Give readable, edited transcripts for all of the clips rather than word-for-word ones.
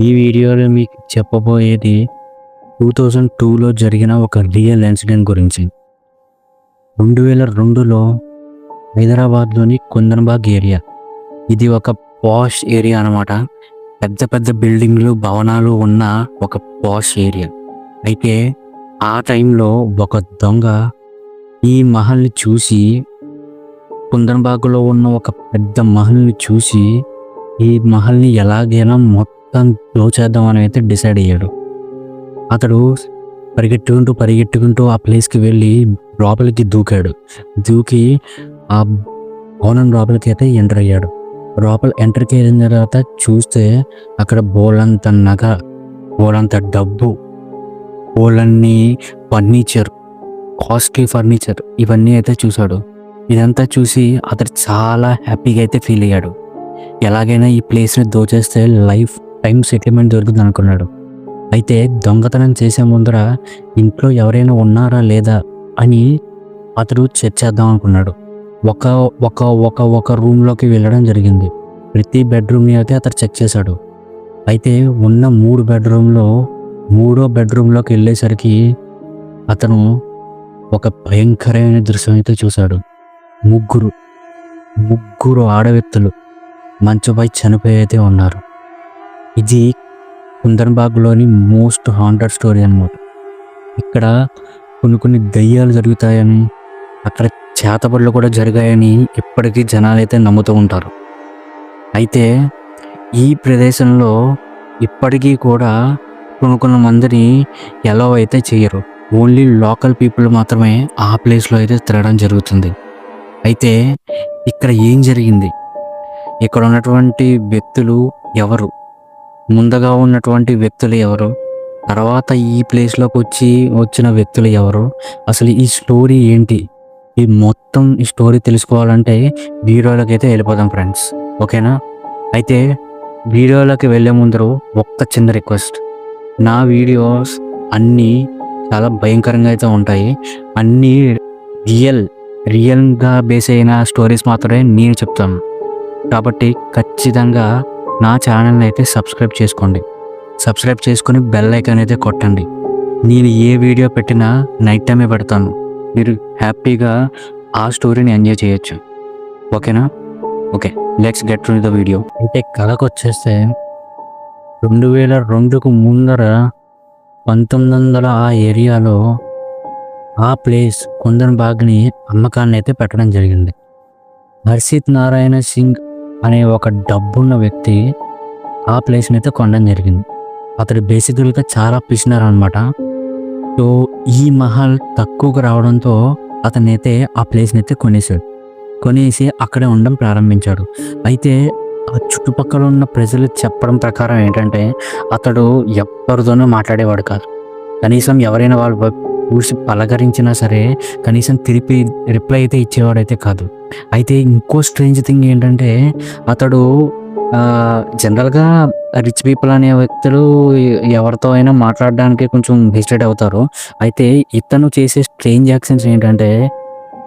ఈ వీడియోలో మీకు చెప్పబోయేది 2002లో జరిగిన ఒక రియల్ ఇన్సిడెంట్ గురించి. 2002లో హైదరాబాద్లోని కుందన్బాగ్ ఏరియా. ఇది ఒక పాష్ ఏరియా అనమాట. పెద్ద పెద్ద బిల్డింగ్లు, భవనాలు ఉన్న ఒక పాష్ ఏరియా. అయితే ఆ టైంలో ఒక దొంగ ఈ మహల్ని చూసి, కుందన్బాగ్లో ఉన్న ఒక పెద్ద మహల్ని చూసి, ఈ మహల్ని ఎలాగైనా మొత్తం దోచేద్దామని అయితే డిసైడ్ అయ్యాడు. అతడు పరిగెట్టుకుంటూ ఆ ప్లేస్కి వెళ్ళి లోపలికి దూకాడు. దూకి ఆ భవనం లోపలికి అయితే ఎంటర్ అయ్యాడు. లోపల ఎంటర్కి వెళ్ళిన తర్వాత చూస్తే అక్కడ బోలంత నగ, బోలంత డబ్బు, బోలన్ని ఫర్నిచర్, కాస్ట్లీ ఫర్నిచర్ ఇవన్నీ అయితే చూశాడు. ఇదంతా చూసి అతడు చాలా హ్యాపీగా అయితే ఫీల్ అయ్యాడు. ఎలాగైనా ఈ ప్లేస్ని దోచేస్తే లైఫ్ టైం సెటిల్మెంట్ దొరుకుతుంది అనుకున్నాడు. అయితే దొంగతనం చేసే ముందర ఇంట్లో ఎవరైనా ఉన్నారా లేదా అని అతడు చెక్ చేద్దాం అనుకున్నాడు. ఒక ఒక ఒక ఒక రూమ్లోకి వెళ్ళడం జరిగింది. ప్రతి బెడ్రూమ్ని అయితే అతడు చెక్ చేశాడు. అయితే ఉన్న 3 బెడ్రూమ్లో 3వ బెడ్రూమ్లోకి వెళ్ళేసరికి అతను ఒక భయంకరమైన దృశ్యం అయితే చూశాడు. ముగ్గురు ఆడ వ్యక్తులు మంచుపై చనిపోయి అయితే ఉన్నారు. ఇది కుందన్బాగ్లోని మోస్ట్ హాంటెడ్ స్టోరీ అన్నమాట. ఇక్కడ కొన్ని దయ్యాలు జరుగుతాయని, అక్కడ చేతబడులు కూడా జరిగాయని ఇప్పటికీ జనాలు అయితే నమ్ముతూ ఉంటారు. అయితే ఈ ప్రదేశంలో ఇప్పటికీ కూడా కొన్ని మందిని ఎలా అయితే చేయరు. ఓన్లీ లోకల్ పీపుల్ మాత్రమే ఆ ప్లేస్లో అయితే తిరగడం జరుగుతుంది. అయితే ఇక్కడ ఏం జరిగింది, ఇక్కడ ఉన్నటువంటి వ్యక్తులు ఎవరు, ముందుగా ఉన్నటువంటి వ్యక్తులు ఎవరు, తర్వాత ఈ ప్లేస్లోకి వచ్చిన వ్యక్తులు ఎవరు, అసలు ఈ స్టోరీ ఏంటి, ఈ మొత్తం ఈ స్టోరీ తెలుసుకోవాలంటే వీడియోలోకి అయితే వెళ్ళిపోదాం ఫ్రెండ్స్. ఓకేనా? అయితే వీడియోలోకి వెళ్ళే ముందర ఒక్క చిన్న రిక్వెస్ట్. నా వీడియోస్ అన్నీ చాలా భయంకరంగా అయితే ఉంటాయి. అన్నీ రియల్గా బేస్ అయిన స్టోరీస్ మాత్రమే నేను చెప్తాను. కాబట్టి ఖచ్చితంగా నా ఛానల్ని అయితే సబ్స్క్రైబ్ చేసుకోండి. సబ్స్క్రైబ్ చేసుకుని బెల్ ఐకాన్ అయితే కొట్టండి. నేను ఏ వీడియో పెట్టినా నైట్ టైమే పెడతాను. మీరు హ్యాపీగా ఆ స్టోరీని ఎంజాయ్ చేయొచ్చు. ఓకేనా? Okay, let's get to the video. అయితే కథకు వచ్చేస్తే 2002కు ముందర 1900 ఆ ఏరియాలో ఆ ప్లేస్ కుందన్బాగ్ని అమ్మకాన్ని అయితే పెట్టడం జరిగింది. హర్షిత్ నారాయణ సింగ్ అనే ఒక డబ్బున్న వ్యక్తి ఆ ప్లేస్ని అయితే కొనడం జరిగింది. అతడు బేసికల్గా చాలా పిసినారు అనమాట. సో ఈ మహల్ తక్కువగా రావడంతో అతనైతే ఆ ప్లేస్ని అయితే కొనేసి అక్కడే ఉండడం ప్రారంభించాడు. అయితే ఆ చుట్టుపక్కల ఉన్న ప్రజలు చెప్పడం ప్రకారం ఏంటంటే అతడు ఎవరితోనూ మాట్లాడేవాడు కాదు. కనీసం ఎవరైనా వాళ్ళు చూసి పలకరించినా సరే కనీసం తిరిగి రిప్లై అయితే ఇచ్చేవాడైతే కాదు. అయితే ఇంకో స్ట్రేంజ్ థింగ్ ఏంటంటే అతడు జనరల్గా రిచ్ పీపుల్ అనే వ్యక్తులు ఎవరితో అయినా మాట్లాడడానికి కొంచెం హెసిటేట్ అవుతారు. అయితే ఇతను చేసే స్ట్రేంజ్ యాక్షన్స్ ఏంటంటే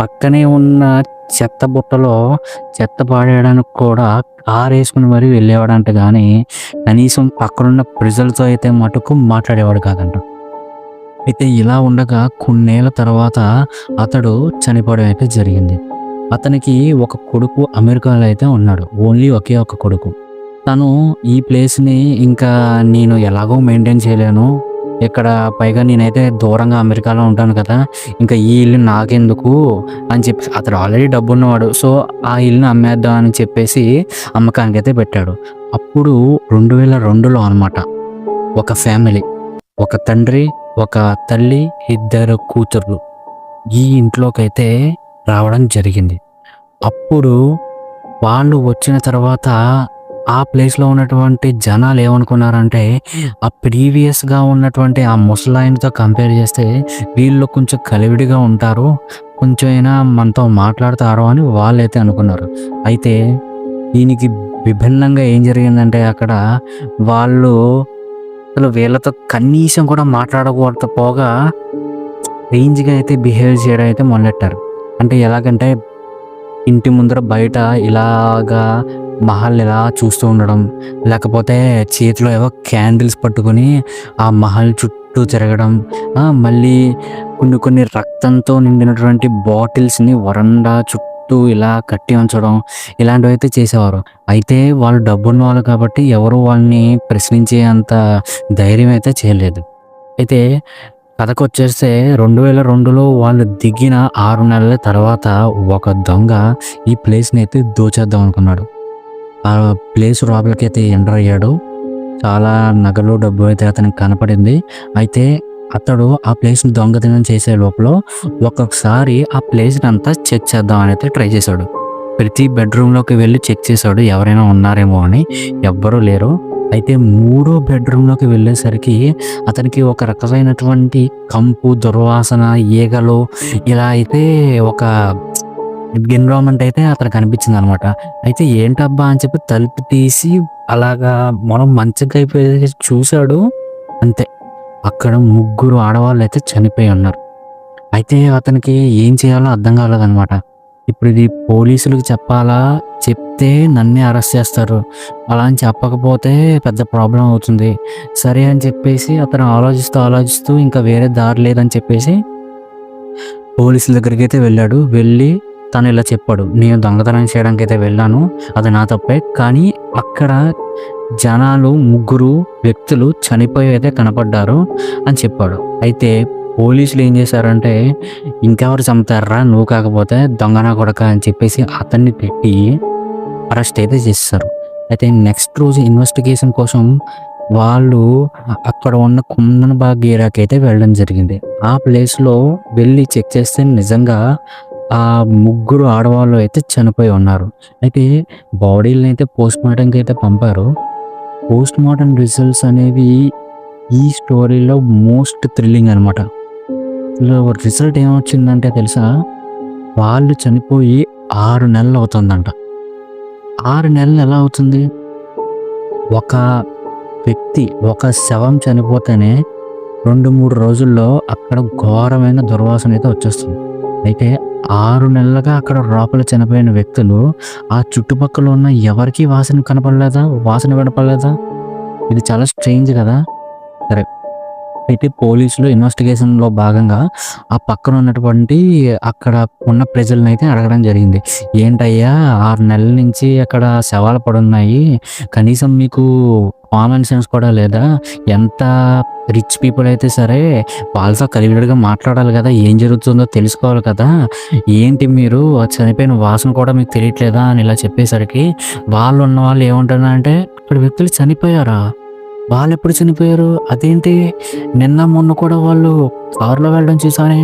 పక్కనే ఉన్న చెత్త బుట్టలో చెత్త పాడేయడానికి కూడా కారు వేసుకుని మరీ వెళ్ళేవాడంట. కానీ కనీసం పక్కనున్న ప్రజలతో అయితే మటుకు మాట్లాడేవాడు కాదంట. అయితే ఇలా ఉండగా కొన్నేళ్ల తర్వాత అతడు చనిపోవడం అయితే జరిగింది. అతనికి ఒక కొడుకు అమెరికాలో అయితే ఉన్నాడు. ఓన్లీ ఒకే ఒక కొడుకు. తను ఈ ప్లేస్ని ఇంకా నేను ఎలాగో మెయింటైన్ చేయలేను, ఇక్కడ పైగా నేనైతే దూరంగా అమెరికాలో ఉంటాను కదా, ఇంకా ఈ ఇల్లు నాకెందుకు అని చెప్పి అతడు ఆల్రెడీ డబ్బు ఉన్నవాడు. సో ఆ ఇల్లుని అమ్మేద్దాం అని చెప్పేసి అమ్మకానికి అయితే పెట్టాడు. అప్పుడు 2002లో అనమాట ఒక ఫ్యామిలీ, ఒక తండ్రి, ఒక తల్లి, 2 కూతుర్లు ఈ ఇంట్లోకి అయితే రావడం జరిగింది. అప్పుడు వాళ్ళు వచ్చిన తర్వాత ఆ ప్లేస్లో ఉన్నటువంటి జనాలు ఏమనుకున్నారంటే ఆ ప్రీవియస్గా ఉన్నటువంటి ఆ ముసలాయనతో కంపేర్ చేస్తే వీళ్ళు కొంచెం కలివిడిగా ఉంటారు, కొంచెం అయినా మనతో మాట్లాడతారు అని వాళ్ళైతే అనుకున్నారు. అయితే దీనికి విభిన్నంగా ఏం జరిగిందంటే అక్కడ వాళ్ళు అసలు వీళ్ళతో కనీసం కూడా మాట్లాడకపోగా రేంజ్గా అయితే బిహేవ్ చేయడం అయితే మొదలెట్టారు. అంటే ఎలాగంటే ఇంటి ముందర బయట ఇలాగా మహల్ ఇలా చూస్తూ ఉండడం, లేకపోతే చేతిలో ఏవో క్యాండిల్స్ పట్టుకొని ఆ మహల్ చుట్టూ తిరగడం, మళ్ళీ కొన్ని రక్తంతో నిండినటువంటి బాటిల్స్ని వరండా చుట్టూ ఇలా కట్టి ఉంచడం, ఇలాంటివి అయితే చేసేవారు. అయితే వాళ్ళు డబ్బున్న వాళ్ళు కాబట్టి ఎవరు వాళ్ళని ప్రశ్నించే అంత ధైర్యం అయితే చేయలేదు. అయితే కథకొచ్చేస్తే 2002లో వాళ్ళు దిగిన 6 నెలల తర్వాత ఒక దొంగ ఈ ప్లేస్ని అయితే దోచేద్దాం అనుకున్నాడు. ఆ ప్లేస్ లోపలికైతే ఎంటర్ అయ్యాడు. చాలా నగలు, డబ్బు అయితే అతనికి కనపడింది. అయితే అతడు ఆ ప్లేస్ని దొంగతనం చేసే లోపల ఒక్కొక్కసారి ఆ ప్లేస్ని అంతా చెక్ చేద్దాం అని అయితే ట్రై చేశాడు. ప్రతి బెడ్రూమ్లోకి వెళ్ళి చెక్ చేశాడు ఎవరైనా ఉన్నారేమో అని. ఎవ్వరూ లేరు. అయితే మూడో బెడ్రూమ్లోకి వెళ్ళేసరికి అతనికి ఒక రకమైనటువంటి కంపు, దుర్వాసన, ఈగలు ఇలా అయితే ఒక ఎన్విరాన్మెంట్ అయితే అతనికి అనిపించింది అనమాట. అయితే ఏంటబ్బా అని చెప్పి తలుపు తీసి అలాగా మనం మంచం అయిపోయి చూశాడు. అంతే, అక్కడ 3 ఆడవాళ్ళు అయితే చనిపోయి ఉన్నారు. అయితే అతనికి ఏం చేయాలో అర్థం కాలేదనమాట. ఇప్పుడు ఇది పోలీసులకు చెప్పాలా? చెప్తే నన్నే అరెస్ట్ చేస్తారు. అలా అని చెప్పకపోతే పెద్ద ప్రాబ్లం అవుతుంది. సరే అని చెప్పేసి అతను ఆలోచిస్తూ ఇంకా వేరే దారి లేదని చెప్పేసి పోలీసుల దగ్గరికి అయితే వెళ్ళాడు. వెళ్ళి తను ఇలా చెప్పాడు, నేను దొంగతనం చేయడానికి అయితే వెళ్ళాను, అది నా తప్పే. కానీ అక్కడ జనాలు 3 వ్యక్తులు చనిపోయి అయితే కనపడ్డారు అని చెప్పాడు. అయితే పోలీసులు ఏం చేశారంటే, ఇంకెవరు చంపుతారా నువ్వు కాకపోతే దొంగనా కొడక అని చెప్పేసి అతన్ని పెట్టి అరెస్ట్ అయితే చేస్తారు. అయితే నెక్స్ట్ రోజు ఇన్వెస్టిగేషన్ కోసం వాళ్ళు అక్కడ ఉన్న కుందన్బాగ్ ఏరియాకి అయితే వెళ్ళడం జరిగింది. ఆ ప్లేస్లో వెళ్ళి చెక్ చేస్తే నిజంగా ఆ 3 ఆడవాళ్ళు అయితే చనిపోయి ఉన్నారు. అయితే బాడీలను అయితే పోస్ట్ మార్టంకి అయితే పంపారు. పోస్ట్ మార్టం రిజల్ట్స్ అనేవి ఈ స్టోరీలో మోస్ట్ థ్రిల్లింగ్ అనమాట. రిజల్ట్ ఏమొచ్చిందంటే తెలుసా, వాళ్ళు చనిపోయి 6 నెలలు అవుతుందంట. 6 నెలలు ఎలా అవుతుంది? ఒక వ్యక్తి, ఒక శవం చనిపోతేనే 2-3 రోజుల్లో అక్కడ ఘోరమైన దుర్వాసన అయితే వచ్చేస్తుంది. అయితే 6 నెలలుగా అక్కడ లోపల చనిపోయిన వ్యక్తులు ఆ చుట్టుపక్కల ఉన్న ఎవరికి వాసన వినపడలేదా? ఇది చాలా స్ట్రేంజ్ కదా. సరే, అయితే పోలీసులు ఇన్వెస్టిగేషన్లో భాగంగా ఆ పక్కన ఉన్నటువంటి అక్కడ ఉన్న ప్రజలను అయితే అడగడం జరిగింది. ఏంటయ్యా 6 నెలల నుంచి అక్కడ శవాలు పడున్నాయి, కనీసం మీకు కామన్ సెన్స్ కూడా లేదా? ఎంత రిచ్ పీపుల్ అయితే సరే వాళ్ళతో కలివిడిగా మాట్లాడాలి కదా, ఏం జరుగుతుందో తెలుసుకోవాలి కదా, ఏంటి మీరు చనిపోయిన వాసన కూడా మీకు తెలియట్లేదా అని ఇలా చెప్పేసరికి వాళ్ళు ఉన్న వాళ్ళు ఏమంటున్నారంటే, ఇక్కడ వ్యక్తులు చనిపోయారా? వాళ్ళు ఎప్పుడు చనిపోయారు? అదేంటి, నిన్న మొన్న కూడా వాళ్ళు కారులో వెళ్ళడం చూసానే,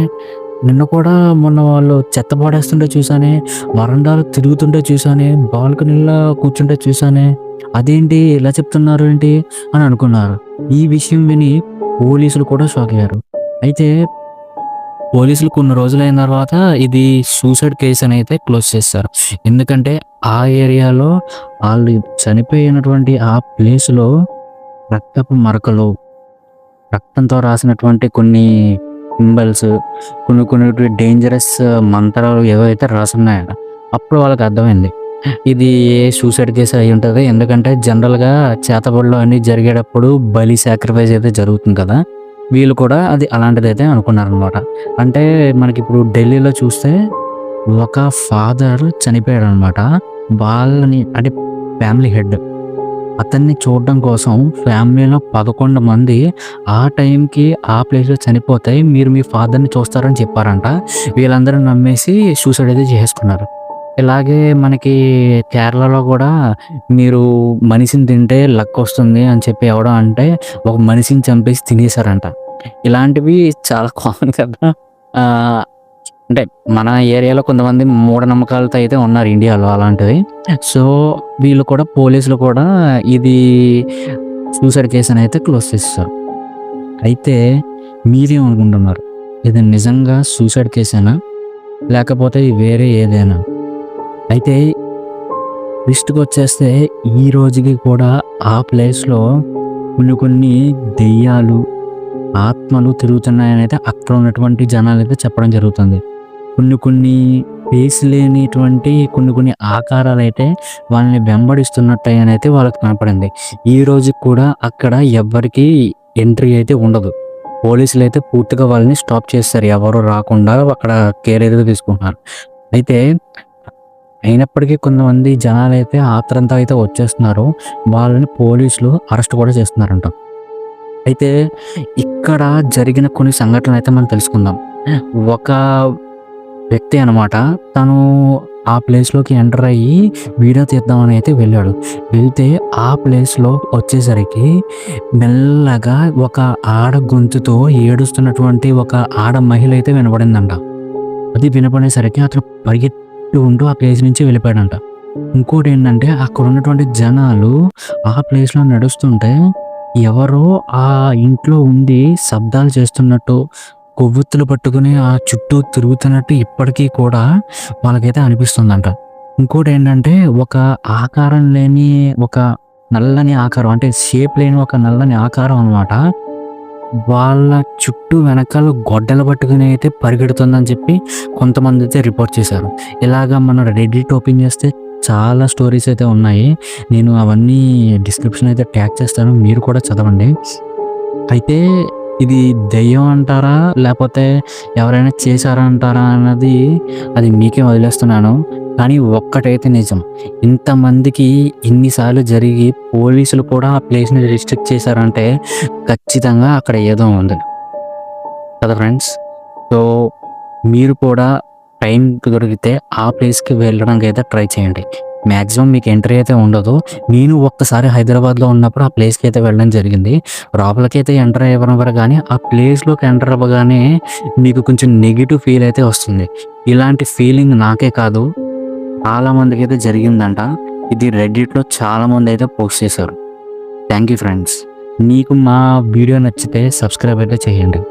నిన్న కూడా మొన్న వాళ్ళు చెత్త పడేస్తుంటే చూసానే, వరండాలు తిరుగుతుంటే చూసానే, బాల్కనీలో కూర్చుంటే చూసానే, అదేంటి ఇలా చెప్తున్నారు ఏంటి అని అనుకున్నారు. ఈ విషయం విని పోలీసులు కూడా షాక్ అయ్యారు. అయితే పోలీసులు కొన్ని రోజులైన తర్వాత ఇది సూసైడ్ కేసు అని అయితే క్లోజ్ చేస్తారు. ఎందుకంటే ఆ ఏరియాలో వాళ్ళు చనిపోయినటువంటి ఆ ప్లేస్లో రక్తపు మరకలు, రక్తంతో రాసినటువంటి కొన్ని సింబల్స్, కొన్ని డేంజరస్ మంత్రాలు ఏవైతే రాసున్నాయట. అప్పుడు వాళ్ళకి అర్థమైంది ఇది సూసైడ్ కేసు అయి ఉంటుంది. ఎందుకంటే జనరల్గా చేతబడులు అన్నీ జరిగేటప్పుడు బలి సాక్రిఫైస్ అయితే జరుగుతుంది కదా, వీళ్ళు కూడా అది అలాంటిది అయితే అనుకున్నారనమాట. అంటే మనకి ఇప్పుడు ఢిల్లీలో చూస్తే ఒక ఫాదర్ చనిపోయాడు అనమాట. వాళ్ళని అంటే ఫ్యామిలీ హెడ్, అతన్ని చూడడం కోసం ఫ్యామిలీలో 11 మంది ఆ టైంకి ఆ ప్లేస్లో చనిపోతే మీరు మీ ఫాదర్ని చూస్తారని చెప్పారంట. వీళ్ళందరూ నమ్మేసి సూసైడ్ అయితే చేసుకున్నారు. ఇలాగే మనకి కేరళలో కూడా మీరు మనిషిని తింటే లక్ వస్తుంది అని చెప్పి ఎవడో అంటే ఒక మనిషిని చంపేసి తినేశారంట. ఇలాంటివి చాలా కామన్ కదా. అంటే మన ఏరియాలో కొంతమంది మూఢనమ్మకాలతో అయితే ఉన్నారు ఇండియాలో అలాంటివి. సో వీళ్ళు కూడా పోలీసులు కూడా ఇది సూసైడ్ కేసు అని అయితే క్లోజ్ చేస్తారు. అయితే మీరేమనుకుంటున్నారు, ఇది నిజంగా సూసైడ్ కేసేనా లేకపోతే వేరే ఏదైనా? అయితే లిస్ట్కి వచ్చేస్తే ఈ రోజుకి కూడా ఆ ప్లేస్లో కొన్ని దెయ్యాలు, ఆత్మలు తిరుగుతున్నాయని అయితే అక్కడ ఉన్నటువంటి జనాలు అయితే చెప్పడం జరుగుతుంది. కొన్ని ఫేస్ లేనిటువంటి కొన్ని కొన్ని ఆకారాలు అయితే వాళ్ళని వెంబడిస్తున్నట్టు అయితే వాళ్ళకి కనపడింది. ఈ రోజుకి కూడా అక్కడ ఎవ్వరికీ ఎంట్రీ అయితే ఉండదు. పోలీసులు అయితే పూర్తిగా వాళ్ళని స్టాప్ చేస్తారు. ఎవరు రాకుండా అక్కడ కేర్ అయితే తీసుకుంటున్నారు. అయితే అయినప్పటికీ కొంతమంది జనాలైతే ఆత్రంతో అయితే వచ్చేస్తున్నారు. వాళ్ళని పోలీసులు అరెస్ట్ కూడా చేస్తున్నారంట. అయితే ఇక్కడ జరిగిన కొన్ని సంఘటనలు అయితే మనం తెలుసుకుందాం. ఒక వ్యక్తి అనమాట. తను ఆ ప్లేస్‌లోకి ఎంటర్ అయ్యి వీడియో తీద్దామని అయితే వెళ్ళాడు. వెళ్తే ఆ ప్లేస్‌లో వచ్చేసరికి మెల్లగా ఒక ఆడ గొంతుతో ఏడుస్తున్నటువంటి ఒక ఆడ మహిళ అయితే వినపడిందంట. అది వినపడేసరికి అతను పరిగెత్తుకుంటూ ఆ ప్లేస్ నుంచి వెళ్ళిపోయాడంట. ఇంకోటేంటంటే అక్కడ ఉన్నటువంటి జనాలు ఆ ప్లేస్‌లో నడుస్తుంటే ఎవరో ఆ ఇంట్లో ఉండి శబ్దాలు చేస్తున్నట్టు, కొవ్వొత్తులు పట్టుకుని ఆ చుట్టూ తిరుగుతున్నట్టు ఇప్పటికీ కూడా వాళ్ళకైతే అనిపిస్తుందంట. ఇంకోటేంటంటే ఒక ఆకారం లేని ఒక నల్లని ఆకారం అంటే షేప్ లేని ఒక నల్లని ఆకారం అనమాట. వాళ్ళ చుట్టూ వెనకాల గొడ్డలు పట్టుకుని అయితే పరిగెడుతుందని చెప్పి కొంతమంది అయితే రిపోర్ట్ చేశారు. ఇలాగా మనం రెడ్డిట్ ఓపెన్ చేస్తే చాలా స్టోరీస్ అయితే ఉన్నాయి. నేను అవన్నీ డిస్క్రిప్షన్ అయితే ట్యాగ్ చేస్తాను. మీరు కూడా చదవండి. అయితే ఇది దెయ్యం అంటారా? లేపోతే ఎవరైనా చేశారా అంటారా అన్నది అది మీకే వదిలేస్తున్నాను. కానీ ఒక్కటైతే నిజం. ఇంతమందికి ఇన్ని సార్లు జరిగి పోలీసులు కూడా ఆ ప్లేస్‌ని రిస్ట్రిక్ట్ చేశారంటే ఖచ్చితంగా అక్కడ ఏదో ఉంది. కదా ఫ్రెండ్స్. సో మీరు కూడా టైం దొరికితే ఆ ప్లేస్‌కి వెళ్ళడానికైతే ట్రై చేయండి. మాక్సిమం మీకు ఎంట్రీ అయితే ఉండదు. నేను ఒక్కసారి హైదరాబాద్‌లో ఉన్నప్పుడు ఆ ప్లేస్‌కి అయితే వెళ్ళడం జరిగింది. లోపలికైతే ఎంటర్ అవ్వనివ్వరు గానీ, ఆ ప్లేస్‌లోకి ఎంటర్ అవ్వగానే మీకు కొంచెం నెగెటివ్ ఫీల్ అయితే వస్తుంది. ఇలాంటి ఫీలింగ్ నాకే కాదు, చాలా మందికైతే జరిగిందంట. ఇది రెడ్డిట్‌లో చాలామంది అయితే పోస్ట్ చేశారు. Thank you friends. మీకు మా వీడియో నచ్చితే సబ్స్క్రైబ్ అయితే చేయండి.